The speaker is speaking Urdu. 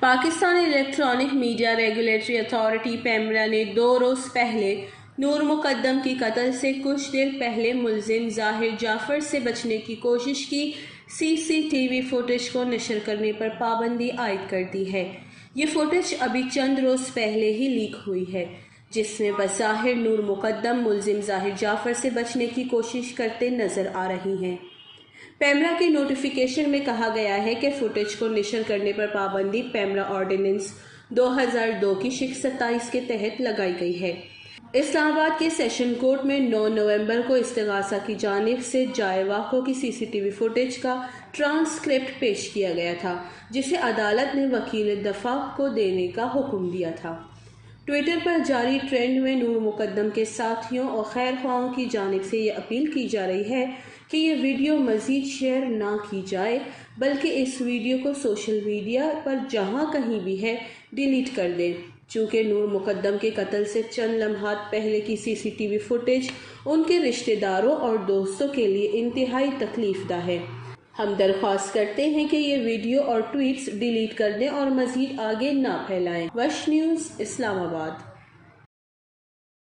Pakistan electronic media regulatory authority PEMRA نے 2 روز پہلے نور مقدم کی قتل سے کچھ دیر پہلے ملزم ظاہر جعفر سے بچنے کی کوشش کی CCTV فوٹیج کو نشر کرنے پر پابندی عائد کر دی ہے۔ یہ فوٹیج ابھی چند روز پہلے ہی لیک ہوئی ہے، جس میں بظاہر نور مقدم ملزم ظاہر جعفر سے بچنے کی کوشش کرتے نظر آ رہی ہیں۔ پیمرا کی نوٹیفیکیشن میں کہا گیا ہے کہ فوٹیج کو نشر کرنے پر پابندی پیمرا آرڈیننس 2002 کی شق 27 کے تحت لگائی گئی ہے۔ اسلام آباد کے سیشن کورٹ میں 9 نومبر کو استغاثہ کی جانب سے جائے واقعہ کی CCTV فوٹیج کا ٹرانسکرپٹ پیش کیا گیا تھا، جسے عدالت نے وکیل دفاع کو دینے کا حکم دیا تھا۔ ٹویٹر پر جاری ٹرینڈ میں نور مقدم کے ساتھیوں اور خیر خواہوں کی جانب سے یہ اپیل کی جا رہی ہے کہ یہ ویڈیو مزید شیئر نہ کی جائے، بلکہ اس ویڈیو کو سوشل میڈیا پر جہاں کہیں بھی ہے ڈیلیٹ کر دیں، چونکہ نور مقدم کے قتل سے چند لمحات پہلے کی CCTV فوٹیج ان کے رشتہ داروں اور دوستوں کے لیے انتہائی تکلیف دہ ہے۔ ہم درخواست کرتے ہیں کہ یہ ویڈیو اور ٹویٹس ڈیلیٹ کر دیں اور مزید آگے نہ پھیلائیں۔ وش نیوز، اسلام آباد۔